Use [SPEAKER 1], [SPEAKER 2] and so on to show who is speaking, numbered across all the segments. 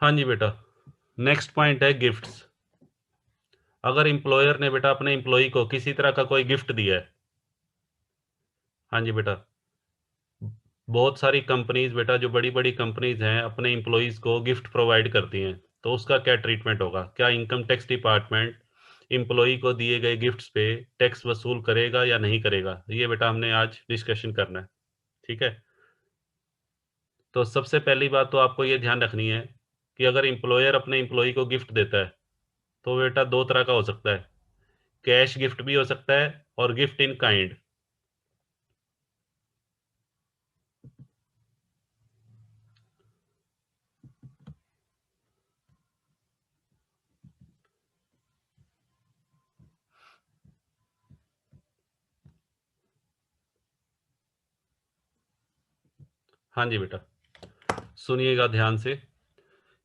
[SPEAKER 1] हाँ जी बेटा, next point है गिफ्ट्स। अगर एम्प्लॉयर ने बेटा अपने एम्प्लॉय को किसी तरह का कोई गिफ्ट दिया है, हाँ जी बेटा, बहुत सारी कंपनीज बेटा, जो बड़ी बड़ी कंपनीज हैं, अपने एम्प्लॉयज़ को गिफ्ट प्रोवाइड करती हैं, तो उसका क्या ट्रीटमेंट होगा? क्या इनकम टैक्स डिपार्टमेंट एम्प्लॉय को दिए गए गिफ्ट्स पे टैक्स वसूल करेगा या नहीं करेगा? ये बेटा हमने आज डिस्कशन करना है। ठीक है, तो सबसे पहली बात तो आपको ये ध्यान रखनी है कि अगर एम्प्लॉयर अपने एम्प्लॉय को गिफ्ट देता है, तो बेटा दो तरह का हो सकता है, कैश गिफ्ट भी हो सकता है और गिफ्ट इन काइंड। हाँ जी बेटा, सुनिएगा ध्यान से।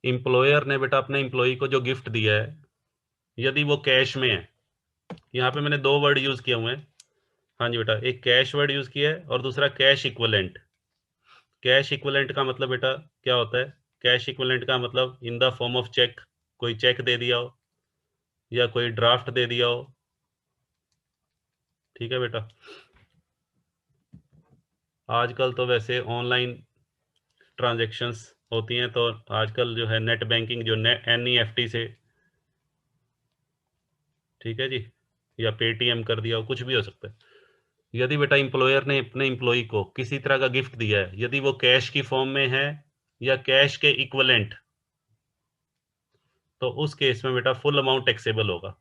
[SPEAKER 1] एम्प्लॉयर ने बेटा अपने एम्प्लॉय को जो गिफ्ट दिया है, यदि वो कैश में है, यहाँ पे मैंने दो वर्ड यूज किए हुए हैं। हाँ जी बेटा, एक कैश वर्ड यूज किया है और दूसरा कैश इक्विवेलेंट। कैश इक्विवेलेंट का मतलब बेटा क्या होता है? कैश इक्विवेलेंट का मतलब in the form of cheque, कोई चेक दे दिया हो या कोई ड्राफ्ट दे दिया हो। ठीक है बेटा, आजकल तो वैसे ऑनलाइन ट्रांजैक्शंस होती हैं, तो आजकल जो है नेट बैंकिंग, जो NEFT से, ठीक है जी, या पेटीएम कर दिया हो, कुछ भी हो सकता है। यदि बेटा एम्प्लॉयर ने अपने एम्प्लॉय को किसी तरह का गिफ्ट दिया है, यदि वो कैश की फॉर्म में है या कैश के इक्विवेलेंट, तो उस केस में बेटा फुल अमाउंट टैक्सेबल होगा।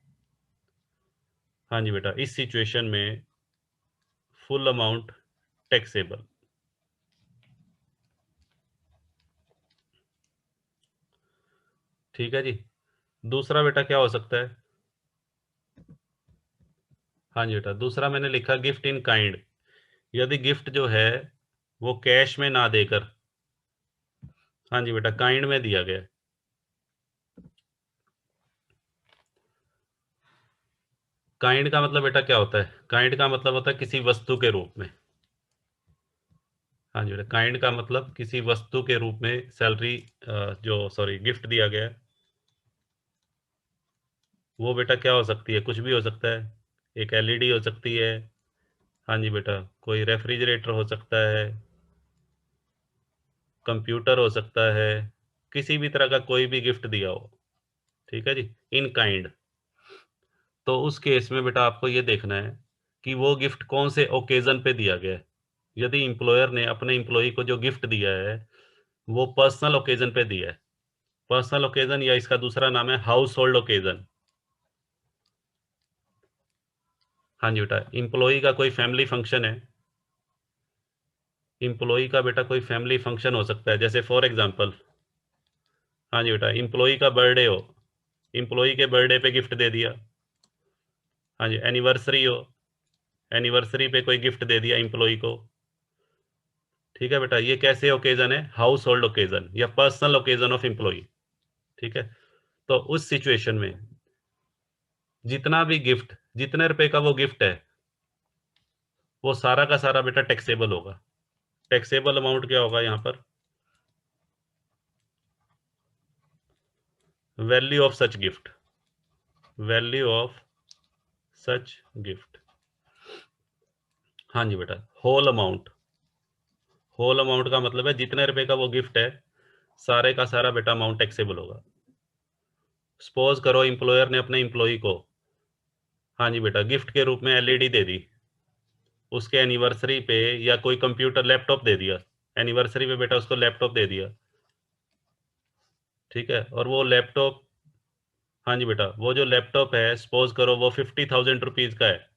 [SPEAKER 1] हाँ जी बेटा, इस सिचुएशन में फुल अमाउंट टैक्सेबल। ठीक है जी, दूसरा बेटा क्या हो सकता है? हाँ जी बेटा, दूसरा मैंने लिखा गिफ्ट इन काइंड। यदि गिफ्ट जो है वो कैश में ना देकर, हाँ जी बेटा, काइंड में दिया गया। काइंड का मतलब बेटा क्या होता है? काइंड का मतलब होता है किसी वस्तु के रूप में। हाँ जी बेटा, काइंड का मतलब किसी वस्तु के रूप में सैलरी, जो सॉरी गिफ्ट दिया गया है, वो बेटा क्या हो सकती है? कुछ भी हो सकता है। एक LED हो सकती है, हाँ जी बेटा, कोई रेफ्रिजरेटर हो सकता है, कंप्यूटर हो सकता है, किसी भी तरह का कोई भी गिफ्ट दिया हो। ठीक है जी, इन काइंड। तो उस केस में बेटा आपको ये देखना है कि वो गिफ्ट कौन से ओकेजन पे दिया गया है। यदि एम्प्लॉयर ने अपने एम्प्लॉय को जो गिफ्ट दिया है वो पर्सनल ओकेजन पे दिया है, पर्सनल ओकेजन या इसका दूसरा नाम है हाउस होल्ड ओकेजन। हाँ जी बेटा, एम्प्लॉय का कोई फैमिली फंक्शन है, एम्प्लॉय का बेटा कोई फैमिली फंक्शन हो सकता है, जैसे फॉर एग्जांपल, हाँ जी बेटा, एम्प्लॉय का बर्थडे हो, एम्प्लॉय के बर्थडे पे गिफ्ट दे दिया। हाँ जी, एनिवर्सरी हो, एनिवर्सरी पे कोई गिफ्ट दे दिया एम्प्लॉय को। ठीक है बेटा, ये कैसे ओकेजन है? हाउस होल्ड ओकेजन या पर्सनल ओकेजन ऑफ एम्प्लॉय। ठीक है, तो उस सिचुएशन में जितना भी गिफ्ट, जितने रुपए का वो गिफ्ट है, वो सारा का सारा बेटा टैक्सेबल होगा। टैक्सेबल अमाउंट क्या होगा यहाँ पर? Value of such gift, value of such gift. हाँ जी बेटा, होल अमाउंट। होल अमाउंट का मतलब है जितने रुपए का वो गिफ्ट है, सारे का सारा बेटा अमाउंट टैक्सेबल होगा। सपोज करो एम्प्लॉयर ने अपने एम्प्लॉय को, हाँ जी बेटा, गिफ्ट के रूप में LED दे दी, उसके एनिवर्सरी पे, या कोई कंप्यूटर लैपटॉप दे दिया, एनिवर्सरी पे बेटा उसको लैपटॉप दे दिया। ठीक है, और वो लैपटॉप, हाँ जी बेटा, वो जो लैपटॉप है सपोज करो वो 50,000 रुपीज का है।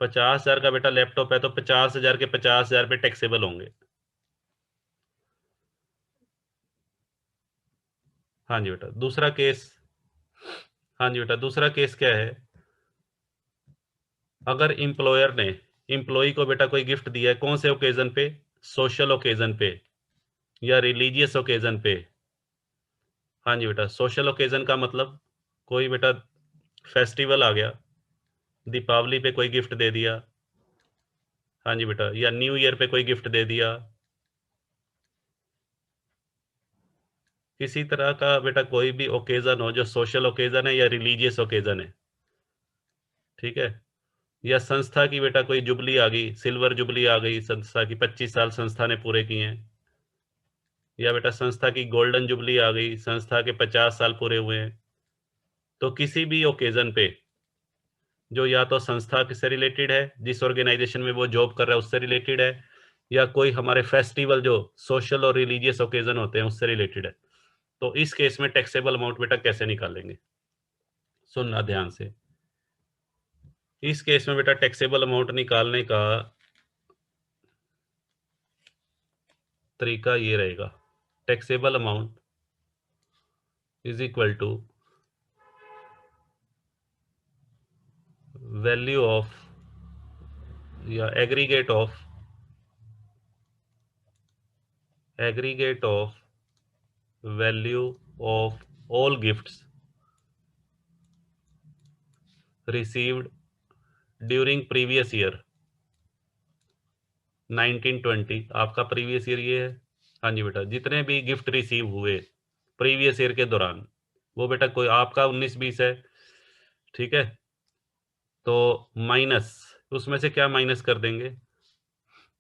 [SPEAKER 1] 50,000 का बेटा लैपटॉप है, तो 50,000 के 50,000 पे टैक्सेबल होंगे। हाँ जी बेटा, दूसरा केस, हाँ जी बेटा, दूसरा केस क्या है? अगर एम्प्लॉयर ने एम्प्लॉय को बेटा कोई गिफ्ट दिया है, कौन से ओकेजन पे? सोशल ओकेजन पे या रिलीजियस ओकेजन पे। हाँ जी बेटा, सोशल ओकेजन का मतलब कोई बेटा फेस्टिवल आ गया, दीपावली पे कोई गिफ्ट दे दिया, हाँ जी बेटा, या न्यू ईयर पे कोई गिफ्ट दे दिया। किसी तरह का बेटा कोई भी ओकेजन हो जो सोशल ओकेजन है या रिलीजियस ओकेजन है, ठीक है, या संस्था की बेटा कोई जुबली आ गई, सिल्वर जुबली आ गई, संस्था की 25 साल संस्था ने पूरे किए हैं, या बेटा संस्था की गोल्डन जुबली आ गई, संस्था के 50 साल पूरे हुए हैं, तो किसी भी ओकेजन पे जो या तो संस्था से रिलेटेड है, जिस ऑर्गेनाइजेशन में वो जॉब कर रहा है उससे रिलेटेड है, या कोई हमारे फेस्टिवल जो सोशल और रिलीजियस ओकेजन होते हैं उससे रिलेटेड है, तो इस केस में टैक्सेबल अमाउंट बेटा कैसे निकालेंगे, सुनना ध्यान से। इस केस में बेटा टैक्सेबल अमाउंट निकालने का तरीका ये रहेगा, taxable amount is equal to value of या aggregate of value of all gifts received during previous year 1920, आपका प्रीवियस ईयर ये है, हाँ जी बेटा, जितने भी गिफ्ट रिसीव हुए प्रीवियस ईयर के दौरान, वो बेटा कोई आपका 19-20 है, ठीक है, तो माइनस, उसमें से क्या माइनस कर देंगे,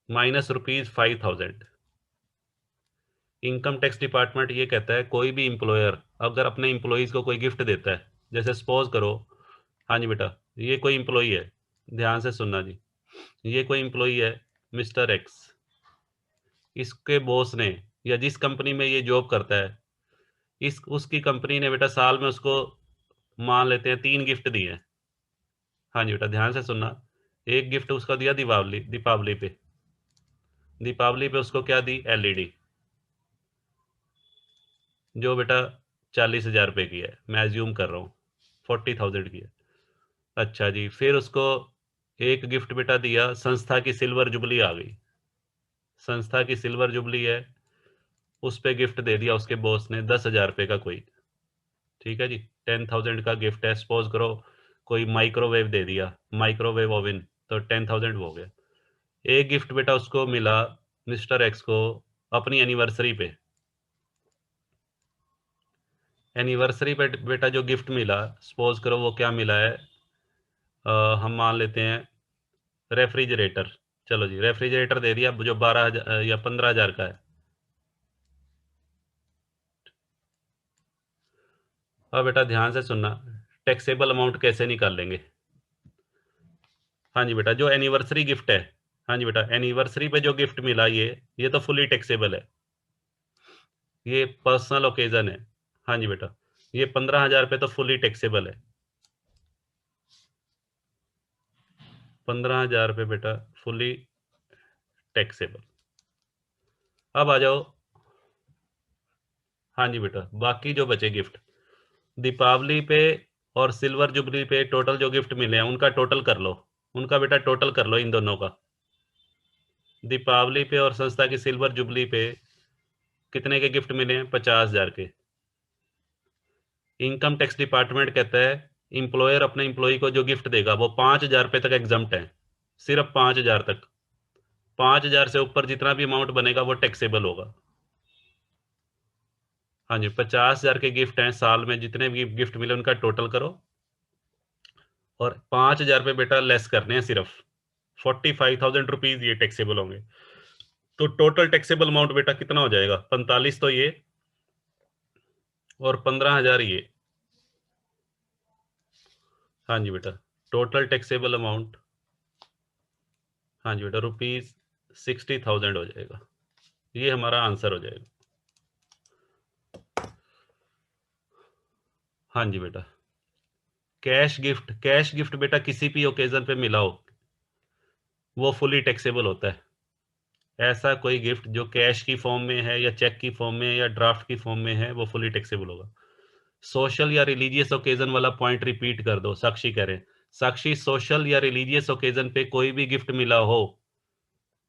[SPEAKER 1] माइनस ₹5,000। इनकम टैक्स डिपार्टमेंट ये कहता है कोई भी एम्प्लॉयर अगर अपने एम्प्लॉयज़ को कोई गिफ्ट देता है, जैसे सपोज करो, हाँ जी बेटा, ये कोई एम्प्लॉई है, ध्यान से सुनना जी, ये कोई एम्प्लॉई है मिस्टर एक्स, इसके बॉस ने या जिस कंपनी में ये जॉब करता है, इस उसकी कंपनी ने बेटा साल में उसको मान लेते हैं 3 गिफ्ट दिए हैं, हाँ जी बेटा ध्यान से सुनना, एक गिफ्ट उसका दिया दीपावली पे उसको क्या दी, एलईडी, जो बेटा 40,000 रुपये की है, मैं एज्यूम कर रहा हूँ 40,000 की है। अच्छा जी, फिर उसको एक गिफ्ट बेटा दिया, संस्था की सिल्वर जुबली आ गई, संस्था की सिल्वर जुबली है, उस पे गिफ्ट दे दिया उसके बॉस ने 10,000 रुपये का कोई, ठीक है जी, 10,000 का गिफ्ट है, सपोज करो कोई माइक्रोवेव दे दिया, माइक्रोवेव ओवन, तो 10,000 हो गया। एक गिफ्ट बेटा उसको मिला मिस्टर एक्स को अपनी एनिवर्सरी पे, एनिवर्सरी पे बेटा जो गिफ्ट मिला, सपोज करो वो क्या मिला है, हम मान लेते हैं रेफ्रिजरेटर, चलो जी रेफ्रिजरेटर दे दिया जो 12,000 या 15,000 का है। अब बेटा ध्यान से सुनना, टैक्सेबल अमाउंट कैसे निकाल लेंगे, हाँ जी बेटा, जो एनिवर्सरी गिफ्ट है, हाँ जी बेटा, एनिवर्सरी पे जो गिफ्ट मिला ये तो फुली टैक्सेबल है, ये पर्सनल ओकेजन है, हाँ जी बेटा, ये 15,000 पे तो फुली टैक्सेबल है, 15,000 पे बेटा फुली टैक्सेबल। अब आ जाओ, हाँ जी बेटा, बाकी जो बचे गिफ्ट दीपावली पे और सिल्वर जुबली पे टोटल जो गिफ्ट मिले हैं उनका टोटल कर लो, उनका बेटा टोटल कर लो इन दोनों का, दीपावली पे और संस्था की सिल्वर जुबली पे कितने के गिफ्ट मिले हैं, 50,000 के। इनकम टैक्स डिपार्टमेंट कहता है इंप्लॉयर अपने इंप्लॉई को जो गिफ्ट देगा वो 5,000 रुपये तक एग्जम्प्ट है, सिर्फ 5,000 तक, 5,000 से ऊपर जितना भी अमाउंट बनेगा वो टैक्सेबल होगा। हाँ जी, 50,000 के गिफ्ट हैं, साल में जितने भी गिफ्ट मिले उनका टोटल करो और 5,000 रुपये बेटा लेस करने हैं, सिर्फ 45,000 रुपीज ये टैक्सेबल होंगे, तो टोटल टैक्सेबल अमाउंट बेटा कितना हो जाएगा, 45 तो ये और 15,000 ये, हाँ जी बेटा, टोटल टैक्सेबल अमाउंट, हाँ जी बेटा, ₹60,000 हो जाएगा, ये हमारा आंसर हो जाएगा। हाँ जी बेटा, कैश गिफ्ट बेटा किसी भी ओकेजन पे मिला हो वो फुली टैक्सेबल होता है, ऐसा कोई गिफ्ट जो कैश की फॉर्म में है या चेक की फॉर्म में या ड्राफ्ट की फॉर्म में है वो फुली टैक्सेबल होगा। सोशल या रिलीजियस ओकेजन वाला पॉइंट रिपीट कर दो, साक्षी कह रहे हैं, साक्षी सोशल या रिलीजियस ओकेजन पे कोई भी गिफ्ट मिला हो,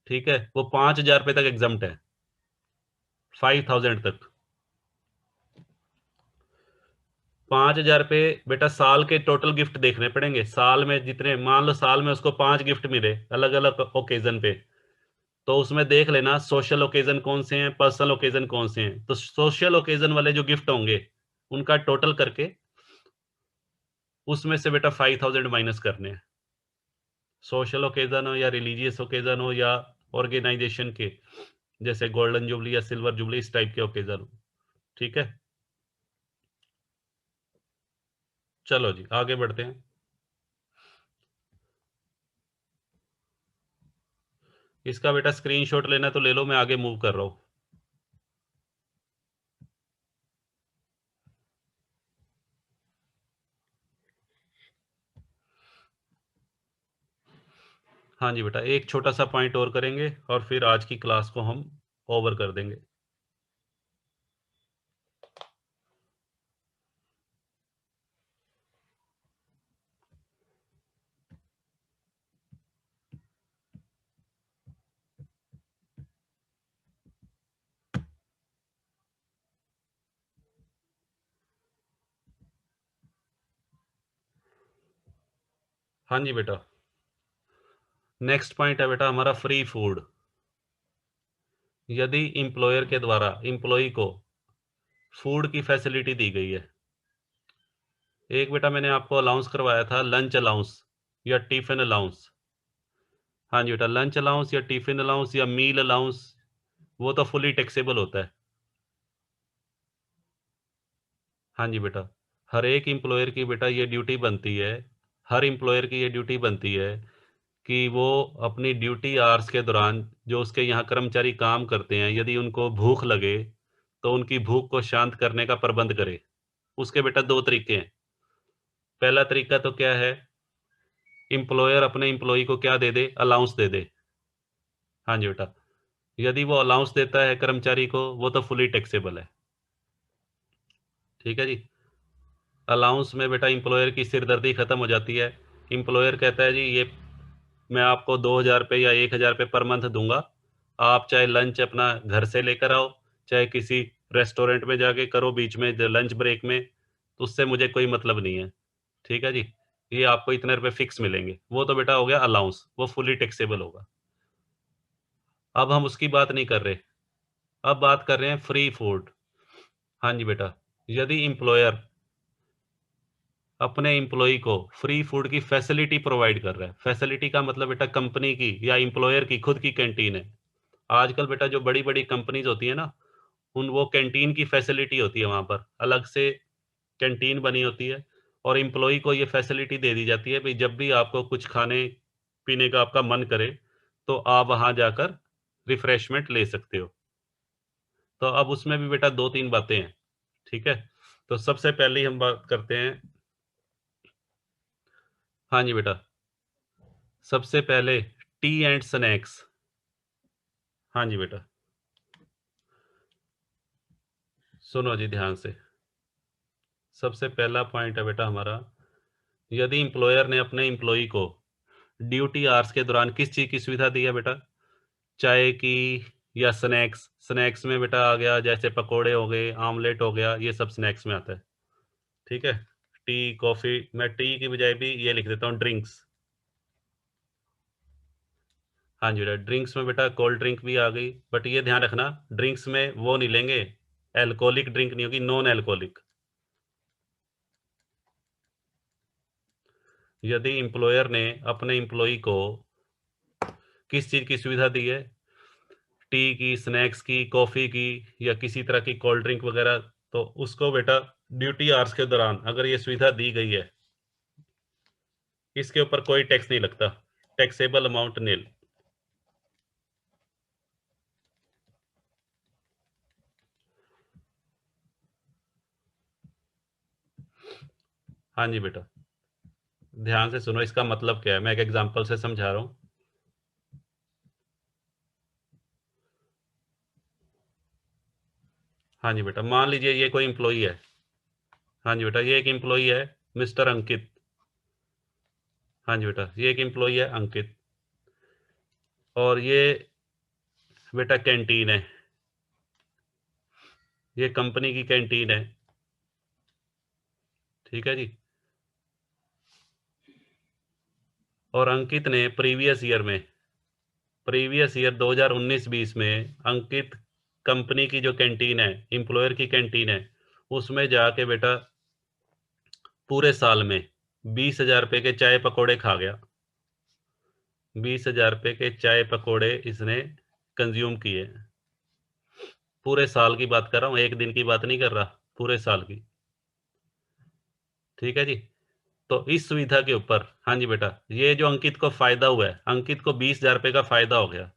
[SPEAKER 1] ठीक है, वो 5,000 रुपये तक एग्जम्प्ट है, 5,000 तक, 5,000 पे बेटा साल के टोटल गिफ्ट देखने पड़ेंगे, साल में जितने मान लो साल में उसको 5 गिफ्ट मिले अलग अलग ओकेजन पे, तो उसमें देख लेना सोशल ओकेजन कौन से हैं, पर्सनल ओकेजन कौन से हैं। तो सोशल ओकेजन वाले जो गिफ्ट होंगे उनका टोटल करके उसमें से बेटा 5000 माइनस करने हैं। सोशल ओकेजन हो या रिलीजियस ओकेजन हो या ऑर्गेनाइजेशन के, जैसे गोल्डन जुबली या सिल्वर जुबली, इस टाइप के ओकेजन हो। ठीक है, चलो जी आगे बढ़ते हैं। इसका बेटा स्क्रीनशॉट लेना तो ले लो, मैं आगे मूव कर रहा हूं। हाँ जी बेटा, एक छोटा सा पॉइंट और करेंगे और फिर आज की क्लास को हम ओवर कर देंगे। हाँ जी बेटा, नेक्स्ट पॉइंट है बेटा हमारा फ्री फूड। यदि इंप्लॉयर के द्वारा इंप्लॉई को फूड की फैसिलिटी दी गई है, एक बेटा मैंने आपको अलाउंस करवाया था लंच अलाउंस या टिफिन अलाउंस। हाँ जी बेटा, लंच अलाउंस या टिफिन अलाउंस या मील अलाउंस, वो तो फुली टैक्सेबल होता है। हाँ जी बेटा, हर एक इंप्लॉयर की बेटा ये ड्यूटी बनती है, हर इंप्लॉयर की ये ड्यूटी बनती है कि वो अपनी ड्यूटी आवर्स के दौरान जो उसके यहाँ कर्मचारी काम करते हैं, यदि उनको भूख लगे तो उनकी भूख को शांत करने का प्रबंध करे। उसके बेटा दो तरीके हैं। पहला तरीका तो क्या है, इंप्लॉयर अपने इंप्लॉई को क्या दे दे, अलाउंस दे दे। हाँ जी बेटा, यदि वो अलाउंस देता है कर्मचारी को, वो तो फुली टैक्सेबल है। ठीक है जी, अलाउंस में बेटा इंप्लॉयर की सिरदर्दी खत्म हो जाती है। इंप्लॉयर कहता है जी ये मैं आपको 2000 रुपये या 1000 रुपये पर मंथ दूंगा, आप चाहे लंच अपना घर से लेकर आओ, चाहे किसी रेस्टोरेंट में जाके करो बीच में लंच ब्रेक में, तो उससे मुझे कोई मतलब नहीं है। ठीक है जी, ये आपको इतने रुपए फिक्स मिलेंगे, वो तो बेटा हो गया अलाउंस, वो फुली टैक्सेबल होगा। अब हम उसकी बात नहीं कर रहे, अब बात कर रहे हैं फ्री फूड। हाँ जी बेटा, यदि इंप्लॉयर अपने एम्प्लॉई को फ्री फूड की फैसिलिटी प्रोवाइड कर रहा है, फैसिलिटी का मतलब बेटा कंपनी की या एम्प्लॉयर की खुद की कैंटीन है। आजकल बेटा जो बड़ी बड़ी कंपनीज होती है ना, उन वो कैंटीन की फैसिलिटी होती है, वहां पर अलग से कैंटीन बनी होती है और एम्प्लॉई को ये फैसिलिटी दे दी जाती है भाई जब भी आपको कुछ खाने पीने का आपका मन करे तो आप वहां जाकर रिफ्रेशमेंट ले सकते हो। तो अब उसमें भी बेटा दो तीन बातें हैं। ठीक है, तो सबसे पहले हम बात करते हैं। हाँ जी बेटा, सबसे पहले टी एंड स्नैक्स। हाँ जी बेटा, सुनो जी ध्यान से। सबसे पहला पॉइंट है बेटा हमारा, यदि इंप्लॉयर ने अपने इंप्लॉई को ड्यूटी आवर्स के दौरान किस चीज की सुविधा दी है बेटा, चाय की या स्नैक्स। स्नैक्स में बेटा आ गया जैसे पकोड़े हो गए, आमलेट हो गया, ये सब स्नैक्स में आता है। ठीक है, टी कॉफी, मैं टी की बजाय भी ये लिख देता हूँ ड्रिंक्स। हाँ जी बेटा, ड्रिंक्स में बेटा कोल्ड ड्रिंक भी आ गई, बट ये ध्यान रखना ड्रिंक्स में वो नहीं लेंगे, एल्कोहलिक ड्रिंक नहीं होगी, नॉन एल्कोहलिक। यदि इंप्लॉयर ने अपने इंप्लॉई को किस चीज की सुविधा दी है, टी की, स्नैक्स की, कॉफी की या किसी तरह की कोल्ड ड्रिंक वगैरह, तो उसको बेटा ड्यूटी आवर्स के दौरान अगर ये सुविधा दी गई है, इसके ऊपर कोई टैक्स नहीं लगता, टैक्सेबल अमाउंट नील। हाँ जी बेटा, ध्यान से सुनो, इसका मतलब क्या है, मैं एक एग्जांपल से समझा रहा हूँ। हाँ जी बेटा, मान लीजिए ये कोई इंप्लॉई है। हाँ जी बेटा, ये एक इंप्लॉई है, मिस्टर अंकित। हाँ जी बेटा, ये एक इंप्लॉई है अंकित, और ये बेटा कैंटीन है, ये कंपनी की कैंटीन है। ठीक है जी, और अंकित ने प्रीवियस ईयर में प्रीवियस ईयर 2019-20 में अंकित कंपनी की जो कैंटीन है, एम्प्लॉयर की कैंटीन है, उसमें जाके बेटा पूरे साल में 20,000 रुपए के चाय पकौड़े खा गया। 20,000 रुपए के चाय पकौड़े इसने कंज्यूम किए। पूरे साल की बात कर रहा हूँ, एक दिन की बात नहीं कर रहा, पूरे साल की। ठीक है जी। तो इस सुविधा के ऊपर, हाँ जी बेटा, ये जो अंकित को फायदा हुआ है, अंकित को 20,000 रुपए का फायदा हो गया।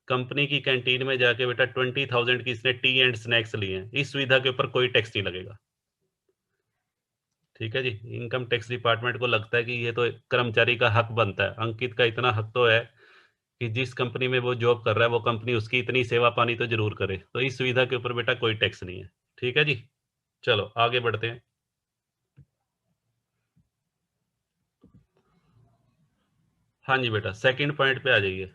[SPEAKER 1] कंपनी की कैंटीन में जाके बेटा 20,000 की इसने टी एंड स्नैक्स लिए हैं। इस सुविधा के ऊपर कोई टैक्स नहीं लगेगा। ठीक है जी। इनकम टैक्स डिपार्टमेंट को लगता है कि ये तो कर्मचारी का हक बनता है। अंकित का इतना हक तो है कि जिस कंपनी में वो जॉब कर रहा है वो कंपनी उसकी इतनी सेवा पानी तो जरूर करे। तो इस सुविधा के ऊपर बेटा कोई टैक्स नहीं है। ठीक है जी। चलो आगे बढ़ते हैं। हाँ जी बेटा, सेकंड पॉइंट पे आ जाइए।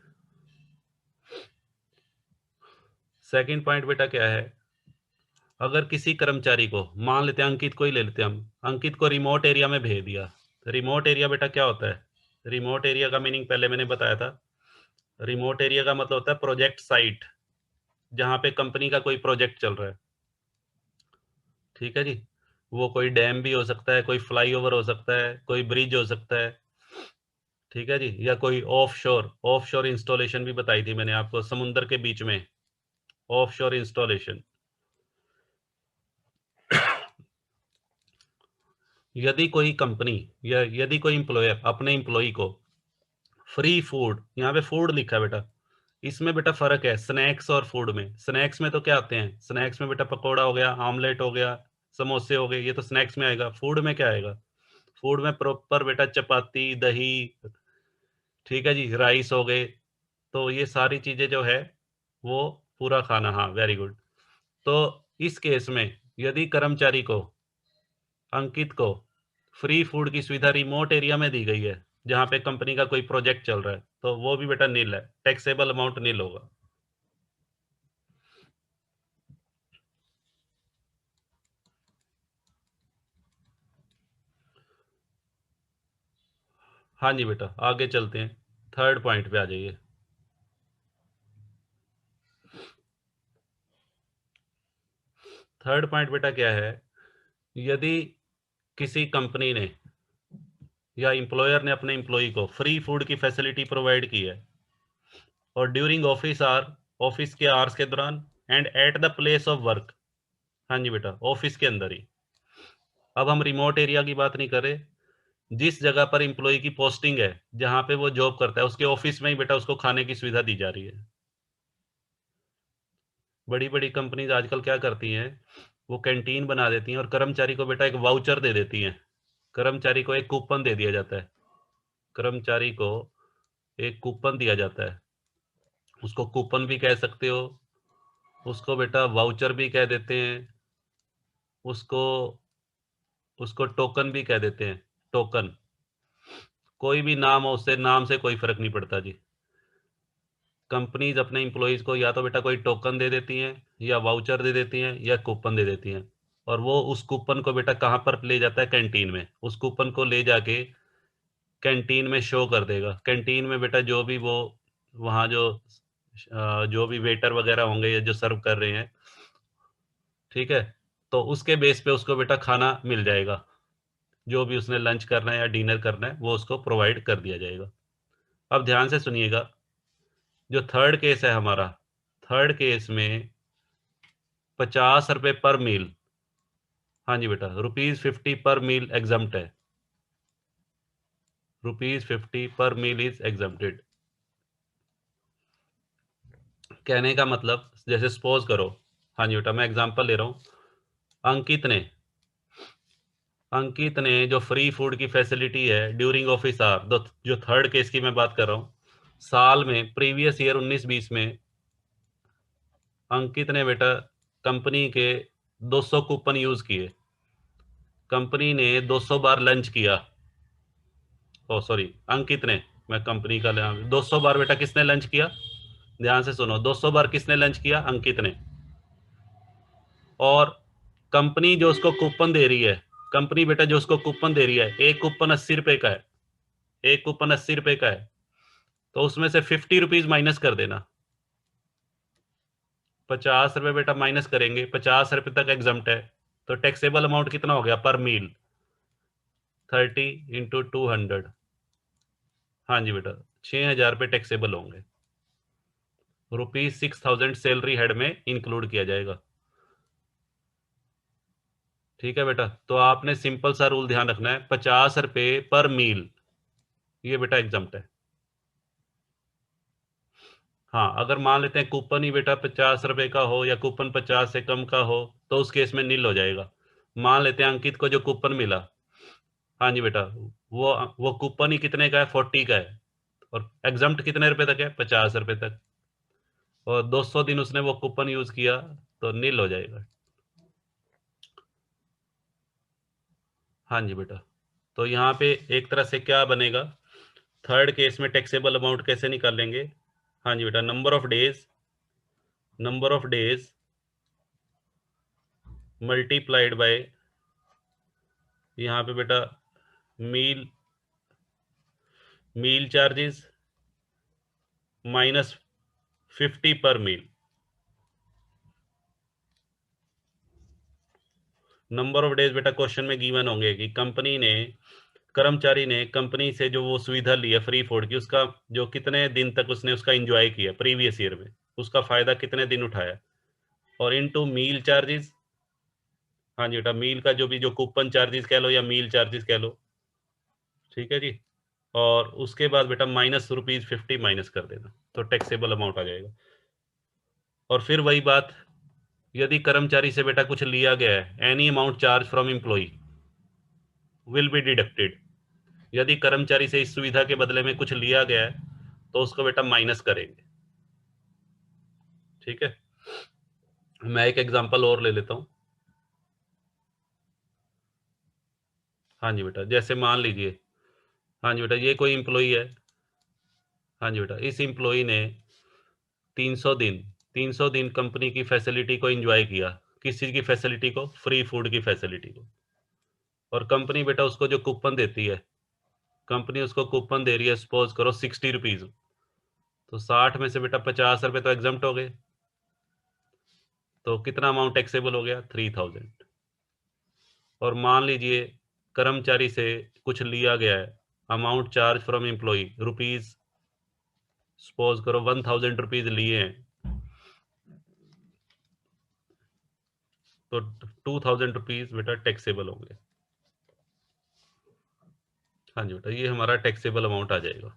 [SPEAKER 1] सेकंड पॉइंट बेटा क्या है, अगर किसी कर्मचारी को, मान लेते हैं अंकित को ही ले लेते हैं हम, अंकित को रिमोट एरिया में भेज दिया। रिमोट एरिया बेटा क्या होता है? रिमोट एरिया का मीनिंग पहले मैंने बताया था। रिमोट एरिया का मतलब होता है प्रोजेक्ट साइट, जहां पे कंपनी का कोई प्रोजेक्ट चल रहा है। ठीक है जी। वो कोई डैम भी हो सकता है, कोई फ्लाईओवर हो सकता है, कोई ब्रिज हो सकता है। ठीक है जी। या कोई ऑफ शोर इंस्टॉलेशन भी बताई थी मैंने आपको, समुद्र के बीच में ऑफ शोर इंस्टॉलेशन। यदि कोई कंपनी या यदि कोई एम्प्लॉयर अपने एम्प्लॉय को फ्री फूड, यहाँ पे फूड लिखा है बेटा, इसमें बेटा फर्क है स्नैक्स और फूड में। स्नैक्स में तो क्या आते हैं, स्नैक्स में बेटा पकोड़ा हो गया, आमलेट हो गया, समोसे हो गए, ये तो स्नैक्स में आएगा। फूड में क्या आएगा? फूड में प्रॉपर बेटा चपाती, दही, ठीक है जी, राइस हो गए। तो ये सारी चीजें जो है वो पूरा खाना। हाँ, वेरी गुड। तो इस केस में यदि कर्मचारी को, अंकित को, फ्री फूड की सुविधा रिमोट एरिया में दी गई है जहां पे कंपनी का कोई प्रोजेक्ट चल रहा है, तो वो भी बेटा नील है, टैक्सेबल अमाउंट नील होगा। हाँ जी बेटा, आगे चलते हैं, थर्ड पॉइंट पे आ जाइए। थर्ड पॉइंट बेटा क्या है, यदि किसी कंपनी ने या एम्प्लॉयर ने अपने एम्प्लॉय को फ्री फूड की फैसिलिटी प्रोवाइड की है और ड्यूरिंग ऑफिस के आवर्स के दौरान and at the place of work. हाँ जी बेटा, ऑफिस के अंदर ही। अब हम रिमोट एरिया की बात नहीं कर रहे, जिस जगह पर एम्प्लॉय की पोस्टिंग है, जहां पे वो जॉब करता है, उसके ऑफिस में ही बेटा उसको खाने की सुविधा दी जा रही है। बड़ी बड़ी कंपनीज आजकल क्या करती हैं, वो कैंटीन बना देती हैं और कर्मचारी को बेटा एक वाउचर दे देती हैं। कर्मचारी को एक कूपन दे दिया जाता है। कर्मचारी को एक कूपन दिया जाता है, उसको कूपन भी कह सकते हो, उसको बेटा वाउचर भी कह देते हैं, उसको उसको टोकन भी कह देते हैं। टोकन, कोई भी नाम हो, उससे नाम से कोई फर्क नहीं पड़ता जी। कंपनीज अपने इंप्लॉइज को या तो बेटा कोई टोकन दे देती हैं, या वाउचर दे देती हैं, या कूपन दे देती हैं। और वो उस कूपन को बेटा कहाँ पर ले जाता है? कैंटीन में। उस कूपन को ले जाके कैंटीन में शो कर देगा। कैंटीन में बेटा जो भी वो वहाँ जो भी वेटर वगैरह होंगे या जो सर्व कर रहे हैं, ठीक है, तो उसके बेस पे उसको बेटा खाना मिल जाएगा। जो भी उसने लंच करना है या डिनर करना है वो उसको प्रोवाइड कर दिया जाएगा। अब ध्यान से सुनिएगा, जो थर्ड केस है हमारा, थर्ड केस में 50 रुपए पर मील। हाँ जी बेटा, ₹50 पर मील एग्जम्प्ट है। ₹50 पर मील इज एग्जम्प्टेड। कहने का मतलब, जैसे सपोज करो, हाँ जी बेटा मैं एग्जांपल ले रहा हूँ, अंकित ने जो फ्री फूड की फैसिलिटी है ड्यूरिंग ऑफिस आवर, जो थर्ड केस की मैं बात कर रहा हूँ, साल में प्रीवियस ईयर 19-20 में अंकित ने बेटा कंपनी के 200 कूपन यूज किए। कंपनी ने 200 बार लंच किया। ओ सॉरी, अंकित ने, मैं कंपनी का 200 बार बेटा किसने लंच किया? ध्यान से सुनो, 200 बार किसने लंच किया? अंकित ने। और कंपनी जो उसको कूपन दे रही है, कंपनी बेटा जो उसको कूपन दे रही है, एक कूपन 80 रुपए का है, एक कूपन 80 रुपए का है। तो उसमें से 50 रुपीज माइनस कर देना। 50 रुपये बेटा माइनस करेंगे, 50 रुपये तक एग्जम्प्ट है, तो टैक्सेबल अमाउंट कितना हो गया पर मील? 30 इंटू 200। हाँ जी बेटा, 6,000 रुपये टैक्सेबल होंगे। ₹6,000 सैलरी हेड में इंक्लूड किया जाएगा। ठीक है बेटा, तो आपने सिंपल सा रूल ध्यान रखना है, 50 रुपये पर मील, ये बेटा एग्जम्प्ट है। हाँ, अगर मान लेते हैं कूपन ही बेटा 50 रुपये का हो या कूपन 50 से कम का हो, तो उस केस में नील हो जाएगा। मान लेते हैं अंकित को जो कूपन मिला, हाँ जी बेटा, वो कूपन ही कितने का है? 40 का है, और एग्जम्प्ट कितने रुपए तक है? 50 रुपये तक, और 200 दिन उसने वो कूपन यूज किया, तो नील हो जाएगा। हाँ जी बेटा, तो यहाँ पे एक तरह से क्या बनेगा, थर्ड केस में टैक्सेबल अमाउंट कैसे निकालेंगे? हाँ जी बेटा, number of days multiplied by, यहाँ पे बेटा मील मील चार्जेस माइनस 50 पर मील। नंबर ऑफ डेज बेटा क्वेश्चन में गिवन होंगे कि कर्मचारी ने कंपनी से जो वो सुविधा ली है फ्री फूड की, उसका जो कितने दिन तक उसने उसका एंजॉय किया प्रीवियस ईयर में, उसका फायदा कितने दिन उठाया, और इनटू मील चार्जेस। हाँ जी बेटा, मील का जो कूपन चार्जेस कह लो या मील चार्जेस कह लो, ठीक है जी, और उसके बाद बेटा माइनस ₹50 माइनस कर देना, तो टैक्सेबल अमाउंट आ जाएगा। और फिर वही बात, यदि कर्मचारी से बेटा कुछ लिया गया है, any amount charge from employee will be deducted. यदि कर्मचारी से इस सुविधा के बदले में कुछ लिया गया है, तो उसको बेटा माइनस करेंगे। ठीक है, मैं एक एग्जांपल और ले लेता हूं। हाँ जी बेटा, जैसे मान लीजिए, हाँ जी बेटा, ये कोई एम्प्लॉई है। हाँ जी बेटा, इस एम्प्लॉई ने 300 दिन कंपनी की फैसिलिटी को एंजॉय किया। किस चीज की फैसिलिटी को? फ्री फूड की फैसिलिटी को। और कंपनी बेटा उसको जो कूपन देती है, कंपनी उसको कूपन दे रही है, सपोज करो 60 रुपीज, तो 60 में से बेटा 50 रुपये तो एग्जम्प्ट हो गए, तो कितना अमाउंट टैक्सेबल हो गया? 3,000। और मान लीजिए कर्मचारी से कुछ लिया गया है, amount charge from employee rupees, suppose करो 1,000 रुपीज लिए हैं, तो 2,000 रुपीज बेटा टैक्सेबल होंगे। हाँ जी बेटा, ये हमारा टैक्सेबल अमाउंट आ जाएगा।